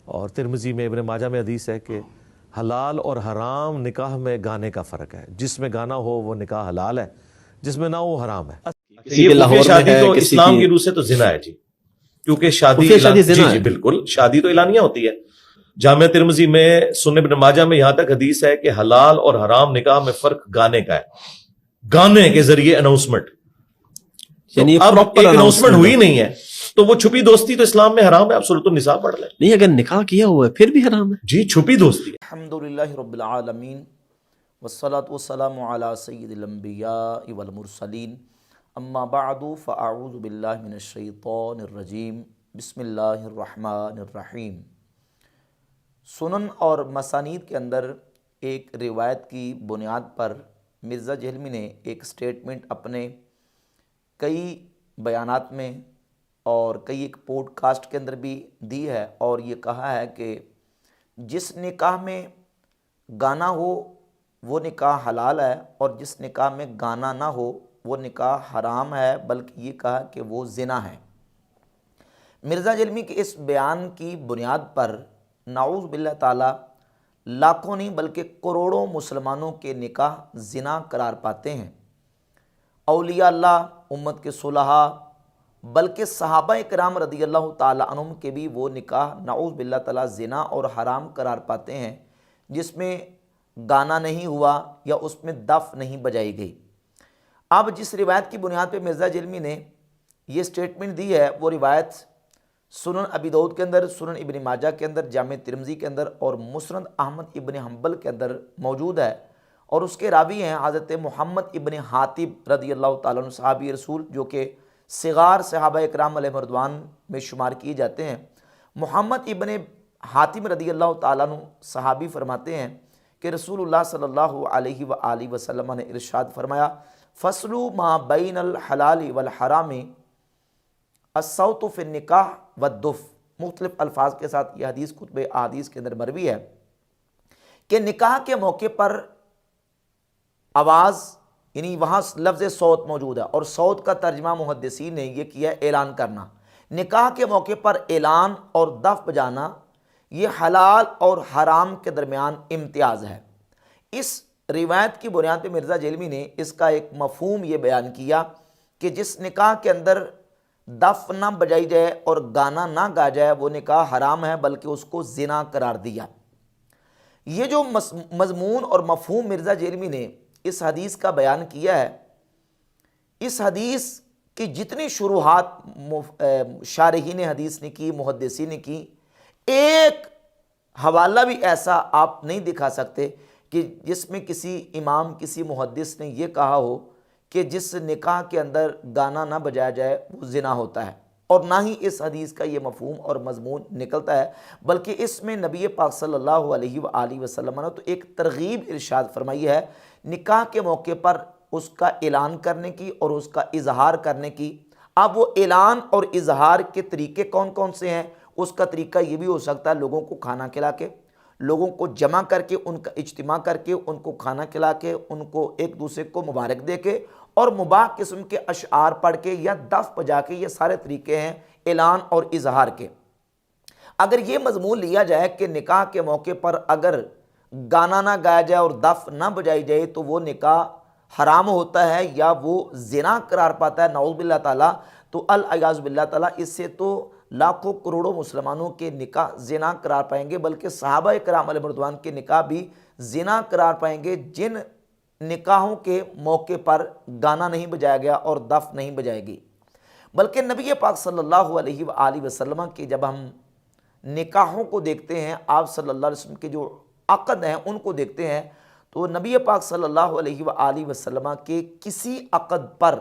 اور ترمذی میں ابن ماجہ میں حدیث ہے کہ حلال اور حرام نکاح میں گانے کا فرق ہے، جس میں گانا ہو وہ نکاح حلال ہے، جس میں نہ ہو حرام ہے۔ یہ خفیہ شادی تو اسلام کی روح سے تو زنا ہے جی، کیونکہ شادی جی بالکل شادی تو اعلانیہ ہوتی ہے۔ جامع ترمذی میں، سنن ابن ماجہ میں یہاں تک حدیث ہے کہ حلال اور حرام نکاح میں فرق گانے کا ہے، گانے کے ذریعے اناؤنسمنٹ، یعنی اب ایک اناؤنسمنٹ ہوئی نہیں ہے تو وہ چھپی دوستی تو اسلام میں حرام ہے۔ آپ سورۃ النساء پڑھ لیں، نہیں اگر نکاح کیا ہوا ہے پھر بھی حرام ہے جی، چھپی دوستی۔ الحمدللہ رب العالمین والصلاة والسلام علی سید الانبیاء والمرسلین، اما بعد فاعوذ باللہ من الشیطان الرجیم، بسم اللہ الرحمن الرحیم۔ سنن اور مسانید کے اندر ایک روایت کی بنیاد پر مرزا جہلمی نے ایک سٹیٹمنٹ اپنے کئی بیانات میں اور کئی ایک پوڈ کاسٹ کے اندر بھی دی ہے، اور یہ کہا ہے کہ جس نکاح میں گانا ہو وہ نکاح حلال ہے، اور جس نکاح میں گانا نہ ہو وہ نکاح حرام ہے، بلکہ یہ کہا کہ وہ زنا ہے۔ مرزا جہلمی کے اس بیان کی بنیاد پر نعوذ باللہ تعالی لاکھوں نہیں بلکہ کروڑوں مسلمانوں کے نکاح زنا قرار پاتے ہیں۔ اولیاء اللہ، امت کے صلحاء، بلکہ صحابہ کرام رضی اللہ تعالی عنہم کے بھی وہ نکاح نعوذ باللہ تعالی زنا اور حرام قرار پاتے ہیں جس میں گانا نہیں ہوا یا اس میں دف نہیں بجائی گئی۔ اب جس روایت کی بنیاد پہ مرزا جہلمی نے یہ سٹیٹمنٹ دی ہے وہ روایت سنن ابی داؤد کے اندر، سنن ابن ماجہ کے اندر، جامع ترمذی کے اندر اور مسند احمد ابن حنبل کے اندر موجود ہے، اور اس کے راوی ہیں حضرت محمد ابن حاتب رضی اللہ تعالیٰ عنہ صحابی رسول، جو کہ صغار صحابہ اکرام علیہ رضوان میں شمار کیے جاتے ہیں۔ محمد ابن حاتم رضی اللہ تعالیٰ عنہ صحابی فرماتے ہیں کہ رسول اللہ صلی اللہ علیہ وآلہ وسلم نے ارشاد فرمایا، فصلوا ما بین الحلال والحرام الصوت فی النکاح والدف۔ مختلف الفاظ کے ساتھ یہ حدیث کتب احادیث کے اندر مروی ہے کہ نکاح کے موقع پر آواز، یعنی وہاں لفظ صوت موجود ہے، اور صوت کا ترجمہ محدثین نے یہ کیا ہے اعلان کرنا۔ نکاح کے موقع پر اعلان اور دف بجانا یہ حلال اور حرام کے درمیان امتیاز ہے۔ اس روایت کی بنیاد پہ مرزا جہلمی نے اس کا ایک مفہوم یہ بیان کیا کہ جس نکاح کے اندر دف نہ بجائی جائے اور گانا نہ گا جائے وہ نکاح حرام ہے، بلکہ اس کو زنا قرار دیا۔ یہ جو مضمون اور مفہوم مرزا جہلمی نے اس حدیث کا بیان کیا ہے، اس حدیث کی جتنی شروحات شارحین حدیث نے کی، محدثین نے کی، ایک حوالہ بھی ایسا آپ نہیں دکھا سکتے کہ جس میں کسی امام، کسی محدث نے یہ کہا ہو کہ جس نکاح کے اندر گانا نہ بجایا جائے وہ زنا ہوتا ہے، اور نہ ہی اس حدیث کا یہ مفہوم اور مضمون نکلتا ہے، بلکہ اس میں نبی پاک صلی اللہ علیہ وآلہ وسلم نے تو ایک ترغیب ارشاد فرمائی ہے نکاح کے موقع پر اس کا اعلان کرنے کی اور اس کا اظہار کرنے کی۔ اب وہ اعلان اور اظہار کے طریقے کون کون سے ہیں؟ اس کا طریقہ یہ بھی ہو سکتا ہے لوگوں کو کھانا کھلا کے، لوگوں کو جمع کر کے، ان کا اجتماع کر کے، ان کو کھانا کھلا کے، ان کو ایک دوسرے کو مبارک دے کے، اور مباح قسم کے اشعار پڑھ کے یا دف بجا کے۔ یہ سارے طریقے ہیں اعلان اور اظہار کے۔ اگر یہ مضمون لیا جائے کہ نکاح کے موقع پر اگر گانا نہ گایا جائے اور دف نہ بجائی جائے تو وہ نکاح حرام ہوتا ہے یا وہ زنا قرار پاتا ہے، نعوذ باللہ تعالیٰ، تو العیاذ باللہ تعالیٰ اس سے تو لاکھوں کروڑوں مسلمانوں کے نکاح زنا قرار پائیں گے، بلکہ صحابہ کرام علیہ رضوان کے نکاح بھی زنا قرار پائیں گے جن نکاحوں کے موقع پر گانا نہیں بجایا گیا اور دف نہیں بجائے گی۔ بلکہ نبی پاک صلی اللہ علیہ وآلہ وسلم کی جب ہم نکاحوں کو دیکھتے ہیں، آپ صلی اللہ علیہ وسلم کے جو عقد ہیں ان کو دیکھتے ہیں، تو نبی پاک صلی اللہ علیہ وآلہ وسلم کے کسی عقد پر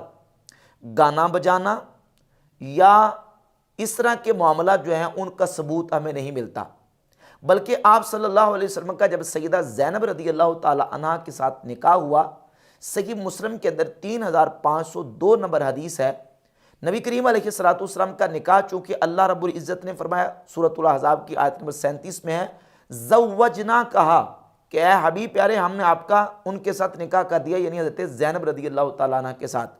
گانا بجانا یا اس طرح کے معاملات جو ہیں ان کا ثبوت ہمیں نہیں ملتا، بلکہ آپ صلی اللہ علیہ وسلم کا جب سیدہ زینب رضی اللہ تعالی عنہ کے ساتھ نکاح ہوا، صحیح مسلم کے اندر 3502 نمبر حدیث ہے، نبی کریم علیہ السلام کا نکاح چونکہ اللہ رب العزت نے فرمایا سورۃ الاحزاب کی آیت نمبر 37 میں ہے، زوجنا، کہا کہ اے حبیب پیارے ہم نے آپ کا ان کے ساتھ نکاح کر دیا، یعنی حضرت زینب رضی اللہ تعالیٰ عنہ کے ساتھ۔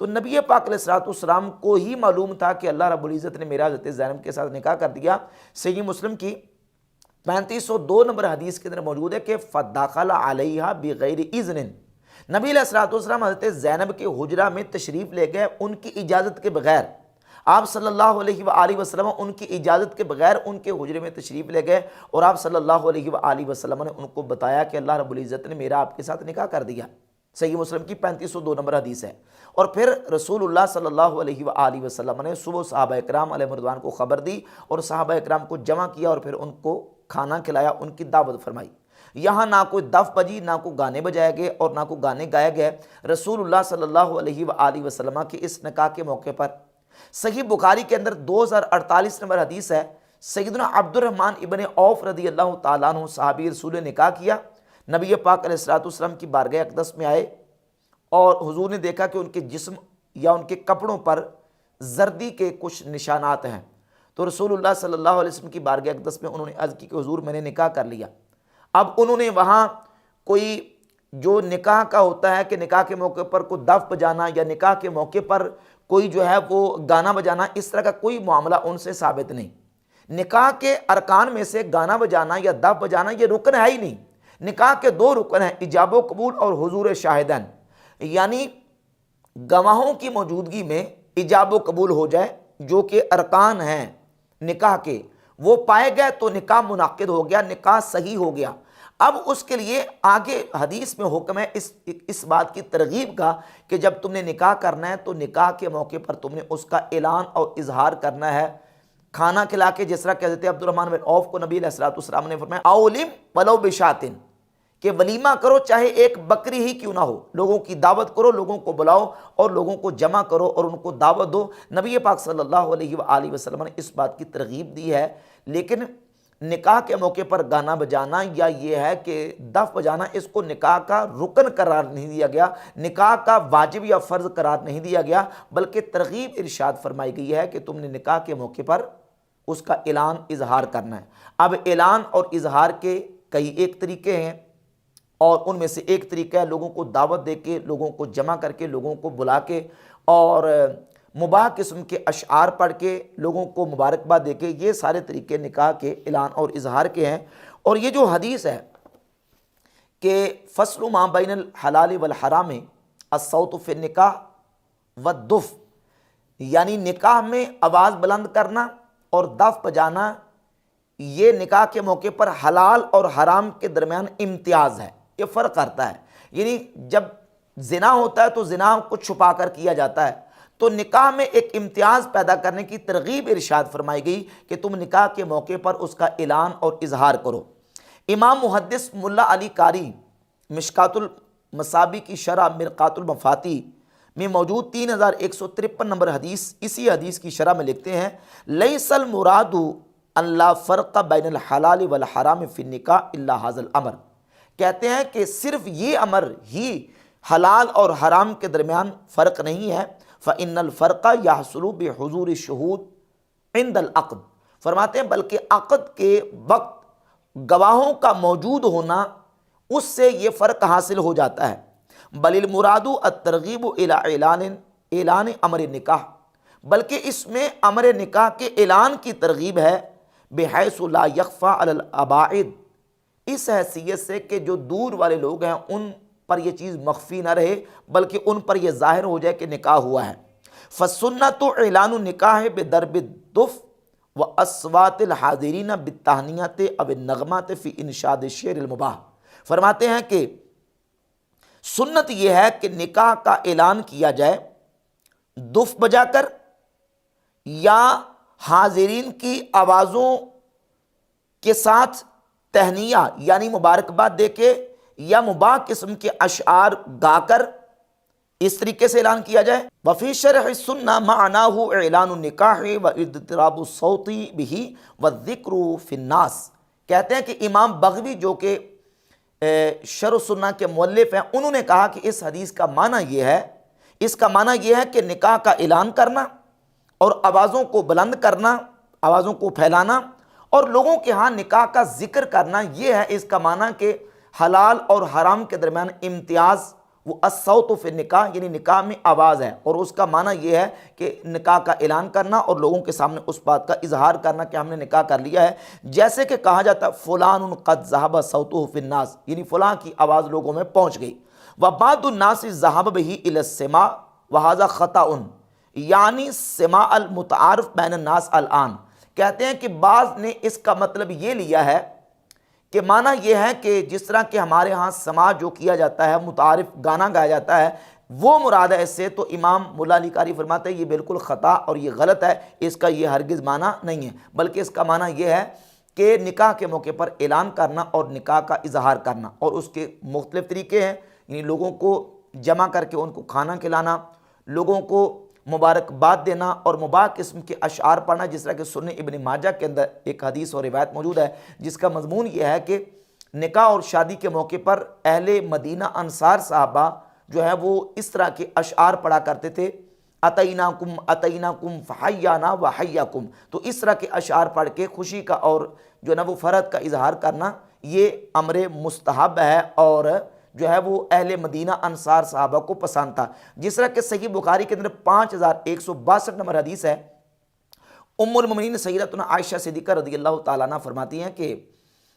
تو نبی پاک علیہ السلام کو ہی معلوم تھا کہ اللہ رب العزت نے میرا حضرت زینب کے ساتھ نکاح کر دیا۔ صحیح مسلم کی 3502 نمبر حدیث کے اندر موجود ہے کہ فدخل علیہا بغیر اذن، نبی علیہ الصلوۃ والسلام حضرت زینب کے حجرہ میں تشریف لے گئے ان کی اجازت کے بغیر، آپ صلی اللہ علیہ وآلہ وسلم ان کی اجازت کے بغیر ان کے حجرے میں تشریف لے گئے، اور آپ صلی اللہ علیہ وآلہ وسلم نے ان کو بتایا کہ اللہ رب العزت نے میرا آپ کے ساتھ نکاح کر دیا۔ صحیح مسلم کی 3502 نمبر حدیث ہے۔ اور پھر رسول اللہ صلی اللہ علیہ وآلہ وسلم نے صبح صحابہ اکرام علیہ رضوان کو خبر دی اور صحابہ اکرام کو جمع کیا اور پھر ان کو کھانا کھلایا، ان کی دعوت فرمائی۔ یہاں نہ کوئی دف بجی، نہ کوئی گانے بجائے گئے اور نہ کوئی گانے گائے گئے۔ رسول اللہ صلی اللہ علیہ وآلہ وسلم کے اس نکاح کے موقع پر صحیح بخاری کے اندر 2048 نمبر حدیث ہے، سیدنا عبد الرحمن ابن عوف رضی اللہ تعالیٰ عنہ صحابی رسول نے نکاح کیا، نبی پاک علیہ الصلوۃ والسلام کی بارگاہ اقدس میں آئے اور حضور نے دیکھا کہ ان کے جسم یا ان کے کپڑوں پر زردی کے کچھ نشانات ہیں، تو رسول اللہ صلی اللہ علیہ وسلم کی بارگاہ اقدس میں انہوں نے عرض کی کہ حضور میں نے نکاح کر لیا۔ اب انہوں نے وہاں کوئی جو نکاح کا ہوتا ہے کہ نکاح کے موقع پر کوئی دف بجانا یا نکاح کے موقع پر کوئی جو ہے وہ گانا بجانا، اس طرح کا کوئی معاملہ ان سے ثابت نہیں۔ نکاح کے ارکان میں سے گانا بجانا یا دف بجانا یہ رکن ہے ہی نہیں۔ نکاح کے 2 رکن ہیں، ایجاب و قبول اور حضور شاہدین، یعنی گواہوں کی موجودگی میں ایجاب و قبول ہو جائے، جو کہ ارکان ہیں نکاح کے، وہ پائے گئے تو نکاح منعقد ہو گیا، نکاح صحیح ہو گیا۔ اب اس کے لیے آگے حدیث میں حکم ہے اس بات کی ترغیب کا کہ جب تم نے نکاح کرنا ہے تو نکاح کے موقع پر تم نے اس کا اعلان اور اظہار کرنا ہے، کھانا کھلا کے، جس طرح کہ حضرت عبد الرحمن بن عوف کو نبی علیہ الصلوۃ والسلام نے فرمایا اولم ولو بشاتن، کہ ولیمہ کرو چاہے ایک بکری ہی کیوں نہ ہو، لوگوں کی دعوت کرو، لوگوں کو بلاؤ اور لوگوں کو جمع کرو اور ان کو دعوت دو۔ نبی پاک صلی اللہ علیہ وآلہ وسلم نے اس بات کی ترغیب دی ہے، لیکن نکاح کے موقع پر گانا بجانا یا یہ ہے کہ دف بجانا، اس کو نکاح کا رکن قرار نہیں دیا گیا، نکاح کا واجب یا فرض قرار نہیں دیا گیا، بلکہ ترغیب ارشاد فرمائی گئی ہے کہ تم نے نکاح کے موقع پر اس کا اعلان اظہار کرنا ہے۔ اب اعلان اور اظہار کے کئی ایک طریقے ہیں، اور ان میں سے ایک طریقہ ہے لوگوں کو دعوت دے کے، لوگوں کو جمع کر کے، لوگوں کو بلا کے اور مباح قسم کے اشعار پڑھ کے لوگوں کو مبارکباد دے کے، یہ سارے طریقے نکاح کے اعلان اور اظہار کے ہیں۔ اور یہ جو حدیث ہے کہ فصل ما بین الحلال والحرام الصوت فی النکاح والدف، یعنی نکاح میں آواز بلند کرنا اور دف بجانا، یہ نکاح کے موقع پر حلال اور حرام کے درمیان امتیاز ہے، یہ فرق کرتا ہے۔ یعنی جب زنا ہوتا ہے تو زنا کو چھپا کر کیا جاتا ہے، تو نکاح میں ایک امتیاز پیدا کرنے کی ترغیب ارشاد فرمائی گئی کہ تم نکاح کے موقع پر اس کا اعلان اور اظہار کرو۔ امام محدث ملا علی قاری مشکات المصابیح کی شرح مرقات المفاتیح میں موجود 3153 نمبر حدیث، اسی حدیث کی شرح میں لکھتے ہیں لیس المراد ان لا فرق بین الحلال والحرام فی النکاح الا ھذا الامر، کہتے ہیں کہ صرف یہ امر ہی حلال اور حرام کے درمیان فرق نہیں ہے، فإن الفرق يحصل بحضور الشهود عند العقد، فرماتے ہیں بلکہ عقد کے وقت گواہوں کا موجود ہونا، اس سے یہ فرق حاصل ہو جاتا ہے۔ بل المراد الترغیب الى اعلان امر نکاح، بلکہ اس میں امر نکاح کے اعلان کی ترغیب ہے، بحیث لا یخفی علی الاباعد، اس حیثیت سے کہ جو دور والے لوگ ہیں ان پر یہ چیز مخفی نہ رہے بلکہ ان پر یہ ظاہر ہو جائے کہ نکاح ہوا ہے۔ فالسنۃ اعلان النکاح بضرب الدف واصوات الحاضرین بالتہنیۃ او النغمات فی انشاد الشعر المباح، فرماتے ہیں کہ سنت یہ ہے کہ نکاح کا اعلان کیا جائے دف بجا کر یا حاضرین کی آوازوں کے ساتھ تہنیہ یعنی مبارکباد دے کے، یا مباح قسم کے اشعار گا کر اس طریقے سے اعلان کیا جائے۔ وفی شرح السنہ معناہ اعلان النکاح واضطراب الصوت بہ والذکر فی الناس، کہتے ہیں کہ امام بغوی جو کہ شرح السنہ کے مؤلف ہیں، انہوں نے کہا کہ اس حدیث کا معنی یہ ہے، اس کا معنی یہ ہے کہ نکاح کا اعلان کرنا اور آوازوں کو بلند کرنا، آوازوں کو پھیلانا اور لوگوں کے ہاں نکاح کا ذکر کرنا، یہ ہے اس کا معنی کہ حلال اور حرام کے درمیان امتیاز وہ الصوت فی النکاح یعنی نکاح میں آواز ہے، اور اس کا معنی یہ ہے کہ نکاح کا اعلان کرنا اور لوگوں کے سامنے اس بات کا اظہار کرنا کہ ہم نے نکاح کر لیا ہے، جیسے کہ کہا جاتا ہے فلان قد ذہب صوتہ فی الناس، یعنی فلاں کی آواز لوگوں میں پہنچ گئی۔ وبعض الناس ذہب بہ الی السماع وہذا خطأ، یعنی سماع المتعارف بین الناس الآن، کہتے ہیں کہ بعض نے اس کا مطلب یہ لیا ہے کہ معنی یہ ہے کہ جس طرح کہ ہمارے ہاں سماع جو کیا جاتا ہے، متعارف گانا گایا جاتا ہے، وہ مراد ہے اس سے۔ تو امام ملا علی قاری فرماتے ہیں یہ بالکل خطا اور یہ غلط ہے، اس کا یہ ہرگز معنی نہیں ہے، بلکہ اس کا معنی یہ ہے کہ نکاح کے موقع پر اعلان کرنا اور نکاح کا اظہار کرنا، اور اس کے مختلف طریقے ہیں، یعنی لوگوں کو جمع کر کے ان کو کھانا کھلانا، لوگوں کو مبارکباد دینا، اور مباح قسم کے اشعار پڑھنا، جس طرح کہ سنن ابن ماجہ کے اندر ایک حدیث اور روایت موجود ہے جس کا مضمون یہ ہے کہ نکاح اور شادی کے موقع پر اہل مدینہ انصار صحابہ جو ہے وہ اس طرح کے اشعار پڑھا کرتے تھے، اتیناکم فحیانا وحیاکم، تو اس طرح کے اشعار پڑھ کے خوشی کا اور جو ہے نا وہ فرحت کا اظہار کرنا یہ امر مستحب ہے، اور جو ہے وہ اہل مدینہ انصار صحابہ کو پسند تھا۔ جس طرح کہ صحیح بخاری کے اندر 5162 نمبر حدیث ہے، ام المومنین سیدتنا عائشہ صدیقہ رضی اللہ تعالیٰ عنہ فرماتی ہیں کہ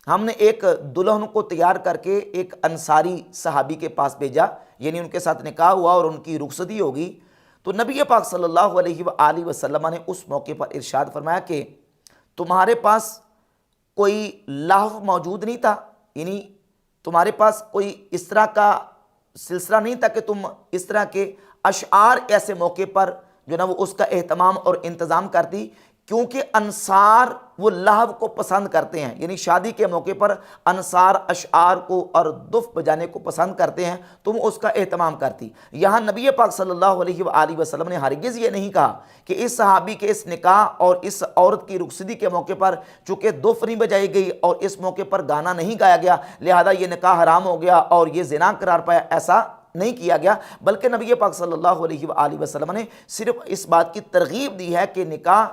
ہم نے ایک دلہن کو تیار کر کے ایک انصاری صحابی کے پاس بھیجا، یعنی ان کے ساتھ نکاح ہوا اور ان کی رخصتی ہوگی، تو نبی پاک صلی اللہ علیہ وآلہ وسلم نے اس موقع پر ارشاد فرمایا کہ تمہارے پاس کوئی لہو موجود نہیں تھا، یعنی تمہارے پاس کوئی اس طرح کا سلسلہ نہیں تھا کہ تم اس طرح کے اشعار ایسے موقع پر جو نا وہ اس کا اہتمام اور انتظام کرتی، کیونکہ انصار وہ لہو کو پسند کرتے ہیں، یعنی شادی کے موقع پر انصار اشعار کو اور دف بجانے کو پسند کرتے ہیں، تم اس کا اہتمام کرتی۔ یہاں نبی پاک صلی اللہ علیہ وآلہ وسلم نے ہرگز یہ نہیں کہا کہ اس صحابی کے اس نکاح اور اس عورت کی رخصتی کے موقع پر چونکہ دف نہیں بجائی گئی اور اس موقع پر گانا نہیں گایا گیا لہذا یہ نکاح حرام ہو گیا اور یہ زنا قرار پایا، ایسا نہیں کیا گیا، بلکہ نبی پاک صلی اللہ علیہ وآلہ وسلم نے صرف اس بات کی ترغیب دی ہے کہ نکاح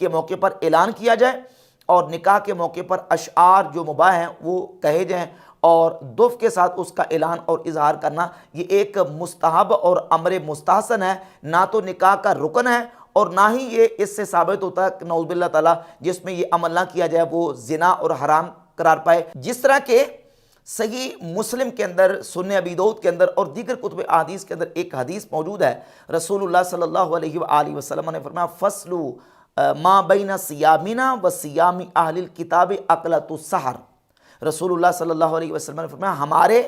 کے موقع پر اعلان کیا جائے اور نکاح کے موقع پر اشعار جو مباح ہیں وہ کہے جائیں، اور دف کے ساتھ اس کا اعلان اور اظہار کرنا یہ ایک مستحب اور امر مستحسن ہے، نہ تو نکاح کا رکن ہے اور نہ ہی یہ اس سے ثابت ہوتا ہے کہ نعوذ باللہ تعالیٰ جس میں یہ عمل نہ کیا جائے وہ زنا اور حرام قرار پائے۔ جس طرح کہ صحیح مسلم کے اندر، سنن ابی داؤد کے اندر اور دیگر کتب احادیث کے اندر ایک حدیث موجود ہے، رسول اللہ صلی اللہ علیہ وآلہ وسلم نے فرمایا فصل ما بین صیامنا و صیام اہل الکتاب اکلۃ السحر، رسول اللہ صلی اللہ علیہ وسلم نے فرمایا ہمارے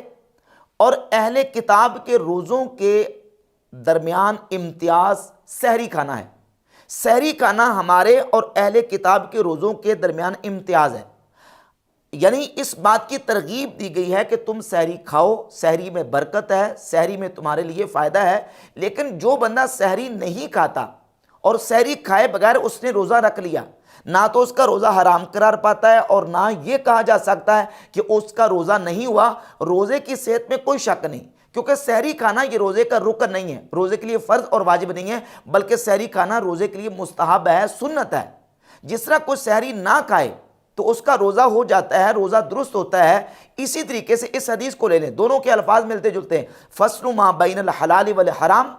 اور اہل کتاب کے روزوں کے درمیان امتیاز سحری کھانا ہے، سحری کھانا ہمارے اور اہل کتاب کے روزوں کے درمیان امتیاز ہے، یعنی اس بات کی ترغیب دی گئی ہے کہ تم سحری کھاؤ، سحری میں برکت ہے، سحری میں تمہارے لیے فائدہ ہے، لیکن جو بندہ سحری نہیں کھاتا اور سحری کھائے بغیر اس نے روزہ رکھ لیا، نہ تو اس کا روزہ حرام قرار پاتا ہے اور نہ یہ کہا جا سکتا ہے کہ اس کا روزہ نہیں ہوا، روزے کی صحت میں کوئی شک نہیں، کیونکہ سحری کھانا یہ روزے کا رکن نہیں ہے، روزے کے لیے فرض اور واجب نہیں ہے، بلکہ سحری کھانا روزے کے لیے مستحب ہے، سنت ہے۔ جس طرح کوئی سحری نہ کھائے تو اس کا روزہ ہو جاتا ہے، روزہ درست ہوتا ہے، اسی طریقے سے اس حدیث کو لے لیں، دونوں کے الفاظ ملتے جلتے ہیں، فصل ما بین الحلال والحرام،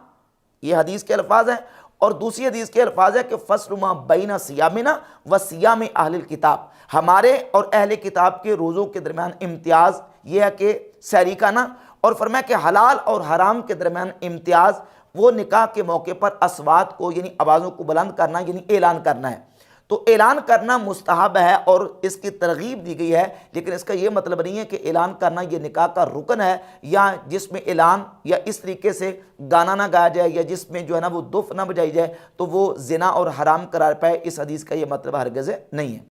یہ حدیث کے الفاظ ہیں، اور دوسری حدیث کے الفاظ ہے کہ فصل ما بین صیامنا و صیام اہل الکتاب، ہمارے اور اہل کتاب کے روزوں کے درمیان امتیاز یہ ہے کہ سحری کھانا، اور فرمایا کہ حلال اور حرام کے درمیان امتیاز وہ نکاح کے موقع پر اصوات کو یعنی آوازوں کو بلند کرنا یعنی اعلان کرنا ہے۔ تو اعلان کرنا مستحب ہے اور اس کی ترغیب دی گئی ہے، لیکن اس کا یہ مطلب نہیں ہے کہ اعلان کرنا یہ نکاح کا رکن ہے، یا جس میں اعلان یا اس طریقے سے گانا نہ گایا جائے یا جس میں جو ہے نا وہ دف نہ بجائی جائے تو وہ زنا اور حرام قرار پائے، اس حدیث کا یہ مطلب ہرگز نہیں ہے۔